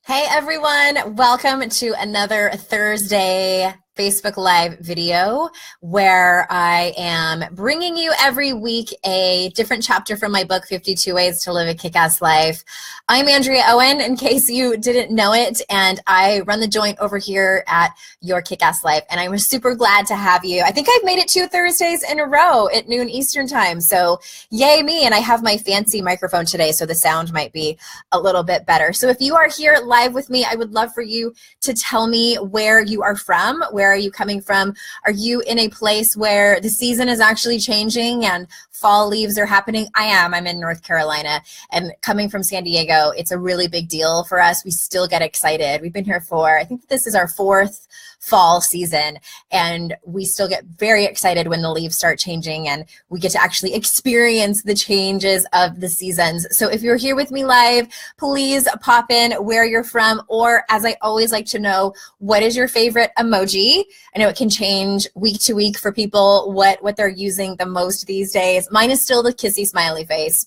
Hey everyone, welcome to another Thursday Facebook Live video where I am bringing you every week a different chapter from my book, 52 Ways to Live a Kick-Ass Life. I'm Andrea Owen, in case you didn't know it, and I run the joint over here at Your Kick-Ass Life, and I'm super glad to have you. I think I've made it 2 Thursdays in a row at noon Eastern time, so yay me, and I have my fancy microphone today, so the sound might be a little bit better. So if you are here live with me, I would love for you to tell me where you are from. Where are you coming from? Are you in a place where the season is actually changing and fall leaves are happening? I am. I'm in North Carolina, and coming from San Diego, it's a really big deal for us. We still get excited. We've been here for, I think this is our 4th fall season, and we still get very excited when the leaves start changing and we get to actually experience the changes of the seasons. So if you're here with me live, please pop in where you're from, or as I always like to know, what is your favorite emoji? I know it can change week to week for people what they're using the most these days. Mine is still the kissy smiley face.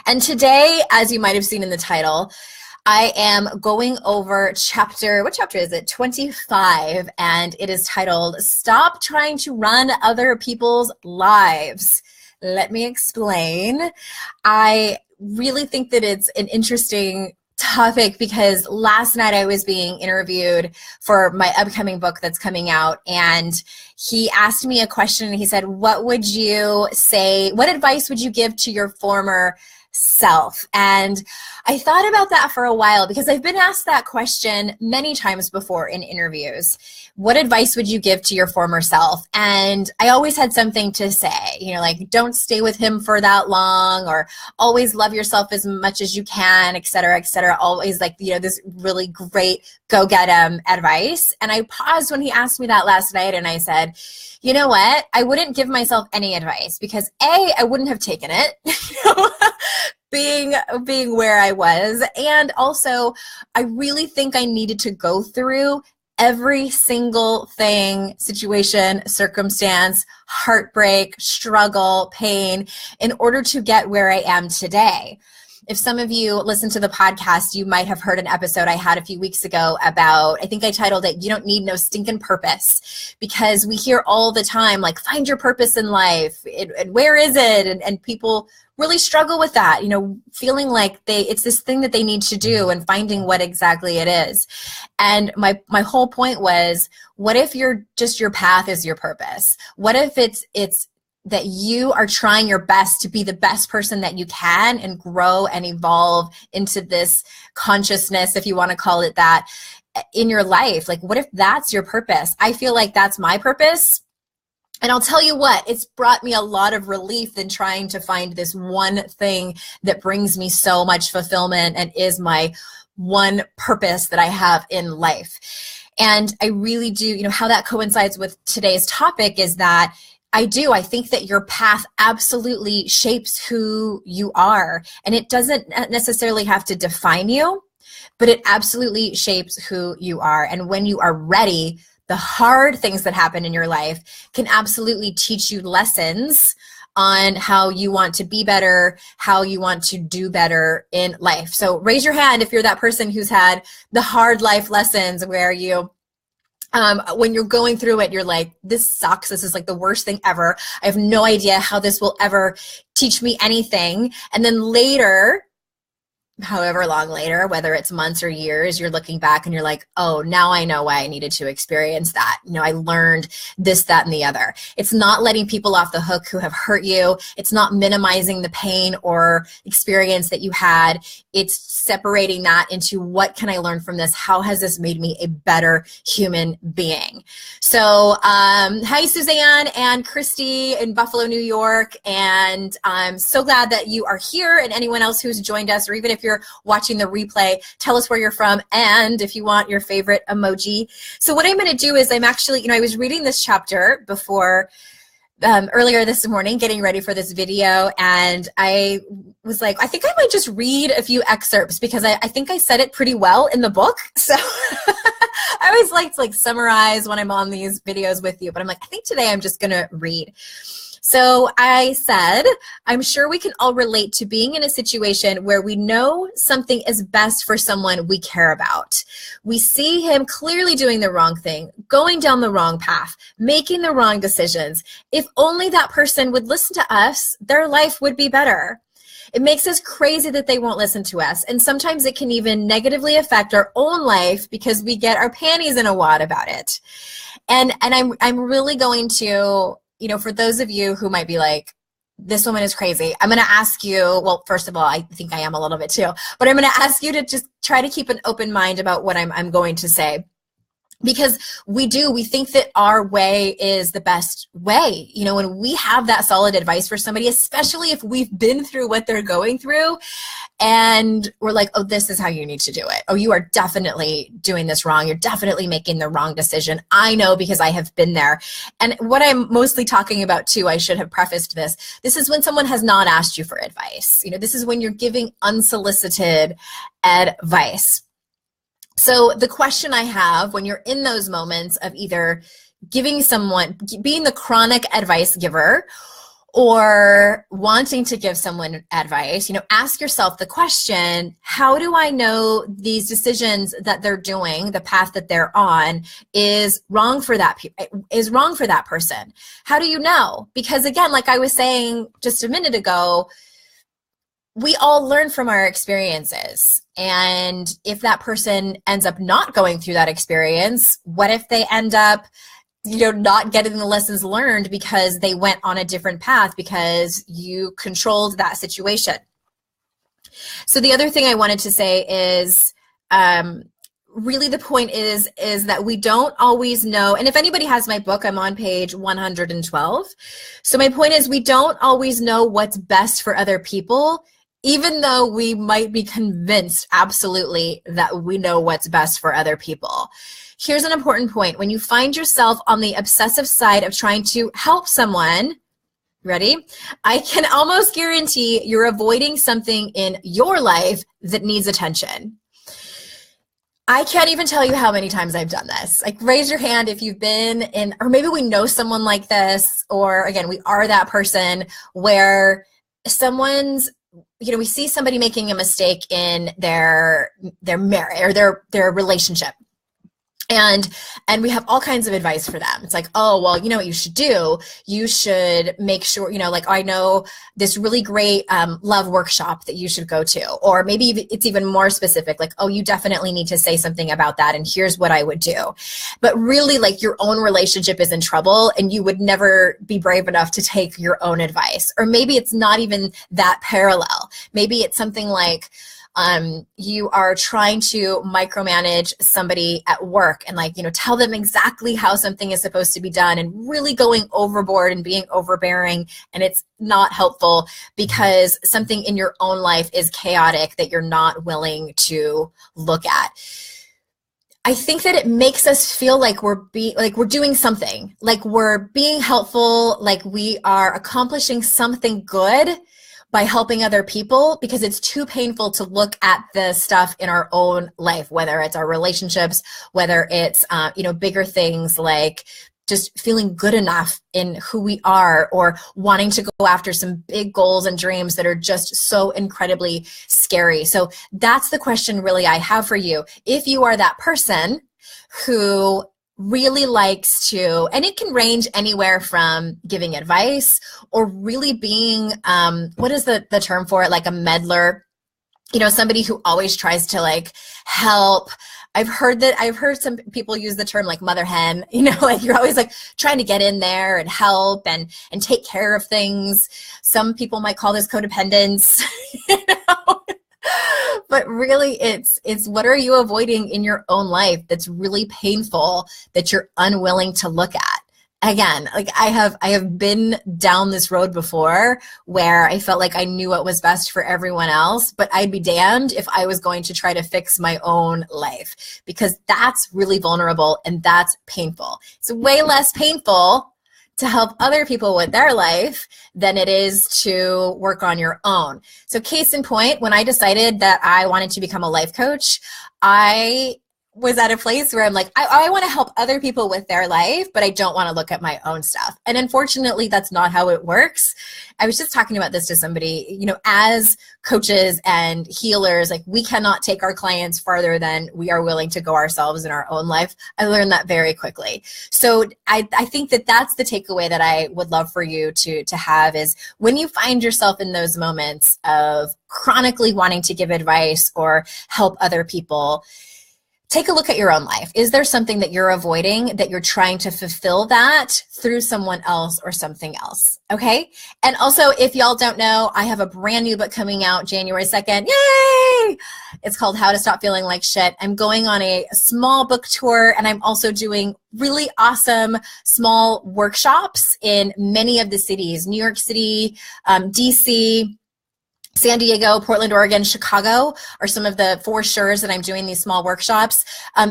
And today, as you might have seen in the title, I am going over what chapter is it? 25, and it is titled, Stop Trying to Run Other People's Lives. Let me explain. I really think that it's an interesting topic because last night I was being interviewed for my upcoming book that's coming out, and he asked me a question, and he said, what would you say, what advice would you give to your former self? And I thought about that for a while because I've been asked that question many times before in interviews. What advice would you give to your former self? And I always had something to say, like don't stay with him for that long, or always love yourself as much as you can, et cetera, et cetera. Always this really great go get him advice. And I paused when he asked me that last night, and I said, you know what? I wouldn't give myself any advice because I wouldn't have taken it, being where I was. And also, I really think I needed to go through every single thing, situation, circumstance, heartbreak, struggle, pain, in order to get where I am today. If some of you listen to the podcast, you might have heard an episode I had a few weeks ago about, I think I titled it, You Don't Need No Stinking Purpose, because we hear all the time, like, find your purpose in life, and where is it? And people really struggle with that, feeling like it's this thing that they need to do and finding what exactly it is. And my whole point was, what if your path is your purpose? What if it's that you are trying your best to be the best person that you can and grow and evolve into this consciousness, if you want to call it that, in your life? Like, what if that's your purpose? I feel like that's my purpose. And I'll tell you what, it's brought me a lot of relief than trying to find this one thing that brings me so much fulfillment and is my one purpose that I have in life. And I really do, how that coincides with today's topic is that I think that your path absolutely shapes who you are. And it doesn't necessarily have to define you, but it absolutely shapes who you are. And when you are ready, the hard things that happen in your life can absolutely teach you lessons on how you want to be better, how you want to do better in life. So raise your hand if you're that person who's had the hard life lessons where you when you're going through it, you're like, this sucks. This is like the worst thing ever. I have no idea how this will ever teach me anything. And then later, however long later, whether it's months or years, you're looking back and you're like, oh, now I know why I needed to experience that. I learned this, that, and the other. It's not letting people off the hook who have hurt you. It's not minimizing the pain or experience that you had. It's separating that into, what can I learn from this? How has this made me a better human being? So hi, Suzanne and Christy in Buffalo, New York. And I'm so glad that you are here, and anyone else who's joined us, or even if you're watching the replay, tell us where you're from and if you want your favorite emoji. So what I'm going to do is I'm actually, I was reading this chapter before earlier this morning, getting ready for this video, and I was like, I think I might just read a few excerpts because I think I said it pretty well in the book. So I always like to summarize when I'm on these videos with you, but I'm like, I think today I'm just going to read. So I said, I'm sure we can all relate to being in a situation where we know something is best for someone we care about. We see him clearly doing the wrong thing, going down the wrong path, making the wrong decisions. If only that person would listen to us, their life would be better. It makes us crazy that they won't listen to us. And sometimes it can even negatively affect our own life because we get our panties in a wad about it. And I'm really going to, for those of you who might be like, this woman is crazy, I'm going to ask you, well, first of all, I think I am a little bit too, but I'm going to ask you to just try to keep an open mind about what I'm going to say. Because we think that our way is the best way. When we have that solid advice for somebody, especially if we've been through what they're going through, and we're like, oh, this is how you need to do it. Oh, you are definitely doing this wrong. You're definitely making the wrong decision. I know because I have been there. And what I'm mostly talking about too, I should have prefaced this. This is when someone has not asked you for advice. This is when you're giving unsolicited advice. So the question I have when you're in those moments of either being the chronic advice giver or wanting to give someone advice, ask yourself the question, how do I know these decisions that they're doing, the path that they're on is wrong for that person? How do you know? Because again, like I was saying just a minute ago, we all learn from our experiences. And if that person ends up not going through that experience, what if they end up, not getting the lessons learned because they went on a different path because you controlled that situation? So the other thing I wanted to say is, really the point is that we don't always know. And if anybody has my book, I'm on page 112. So my point is we don't always know what's best for other people, even though we might be convinced absolutely that we know what's best for other people. Here's an important point. When you find yourself on the obsessive side of trying to help someone, ready? I can almost guarantee you're avoiding something in your life that needs attention. I can't even tell you how many times I've done this. Like, raise your hand if you've been in, or maybe we know someone like this, or again, we are that person where we see somebody making a mistake in their marriage or their relationship. And we have all kinds of advice for them. It's like, oh, well, you know what you should do? You should make sure, I know this really great love workshop that you should go to. Or maybe it's even more specific, like, oh, you definitely need to say something about that, and here's what I would do. But really, like, your own relationship is in trouble, and you would never be brave enough to take your own advice. Or maybe it's not even that parallel. Maybe it's something like, you are trying to micromanage somebody at work and tell them exactly how something is supposed to be done, and really going overboard and being overbearing, and it's not helpful because something in your own life is chaotic that you're not willing to look at. I think that it makes us feel like we're doing something, like we're being helpful, like we are accomplishing something good by helping other people, because it's too painful to look at the stuff in our own life, whether it's our relationships, whether it's, bigger things like just feeling good enough in who we are, or wanting to go after some big goals and dreams that are just so incredibly scary. So that's the question really I have for you. If you are that person who really likes to, and it can range anywhere from giving advice or really being, what is the term for it? Like a meddler, somebody who always tries to help. I've heard some people use the term like mother hen, like you're always trying to get in there and help and take care of things. Some people might call this codependence, But really, it's what are you avoiding in your own life that's really painful, that you're unwilling to look at? Again, I have been down this road before where I felt like I knew what was best for everyone else, but I'd be damned if I was going to try to fix my own life, because that's really vulnerable and that's painful. It's way less painful to help other people with their life than it is to work on your own. So case in point, when I decided that I wanted to become a life coach, I was at a place where I'm like, I want to help other people with their life, but I don't want to look at my own stuff. And unfortunately, that's not how it works. I was just talking about this to somebody, you know, as coaches and healers, like we cannot take our clients farther than we are willing to go ourselves in our own life. I learned that very quickly. So I think that that's the takeaway that I would love for you to have is when you find yourself in those moments of chronically wanting to give advice or help other people, take a look at your own life. Is there something that you're avoiding that you're trying to fulfill that through someone else or something else? Okay. And also, if y'all don't know, I have a brand new book coming out January 2nd. Yay! It's called How to Stop Feeling Like Shit. I'm going on a small book tour, and I'm also doing really awesome small workshops in many of the cities, New York City, DC, San Diego, Portland, Oregon, Chicago are some of the for sure's that I'm doing these small workshops.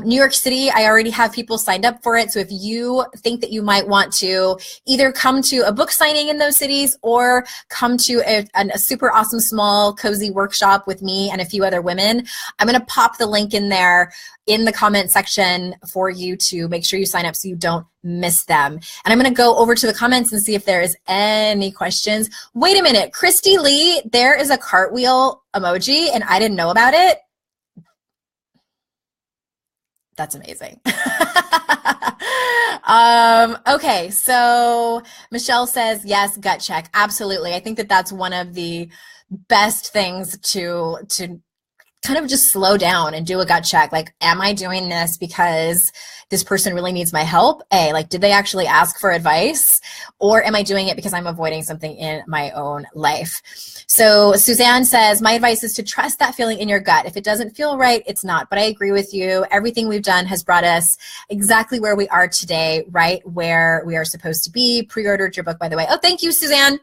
New York City, I already have people signed up for it. So if you think that you might want to either come to a book signing in those cities or come to a super awesome small cozy workshop with me and a few other women, I'm going to pop the link in there in the comment section for you to make sure you sign up so you don't miss them. And I'm going to go over to the comments and see if there is any questions. Wait a minute, Christy Lee, there is a cartwheel emoji and I didn't know about it. That's amazing. Okay, so Michelle says, yes, gut check. Absolutely. I think that that's one of the best things to kind of just slow down and do a gut check. Like, am I doing this because this person really needs my help? Like, did they actually ask for advice? Or am I doing it because I'm avoiding something in my own life? So Suzanne says, my advice is to trust that feeling in your gut. If it doesn't feel right, it's not. But I agree with you. Everything we've done has brought us exactly where we are today, right where we are supposed to be. Pre-ordered your book, by the way. Oh, thank you, Suzanne.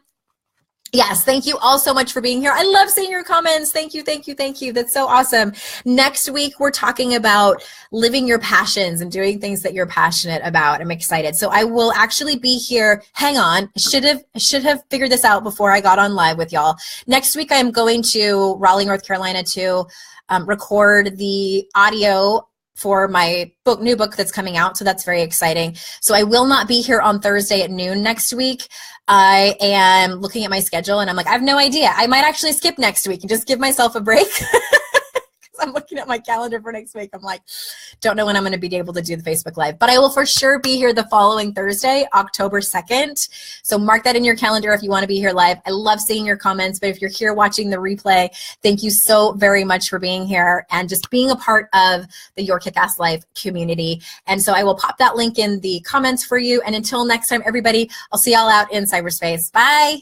Yes, thank you all so much for being here. I love seeing your comments. Thank you, thank you, thank you. That's so awesome. Next week, we're talking about living your passions and doing things that you're passionate about. I'm excited. So I will actually be here. Hang on. I should have figured this out before I got on live with y'all. Next week, I'm going to Raleigh, North Carolina to record the audio for my new book that's coming out. So that's very exciting. So I will not be here on Thursday at noon next week. I am looking at my schedule and I'm like, I have no idea. I might actually skip next week and just give myself a break. I'm looking at my calendar for next week. I'm like, don't know when I'm going to be able to do the Facebook Live, but I will for sure be here the following Thursday, October 2nd. So mark that in your calendar if you want to be here live. I love seeing your comments, but if you're here watching the replay, thank you so very much for being here and just being a part of the Your Kick-Ass Life community. And so I will pop that link in the comments for you. And until next time, everybody, I'll see y'all out in cyberspace. Bye.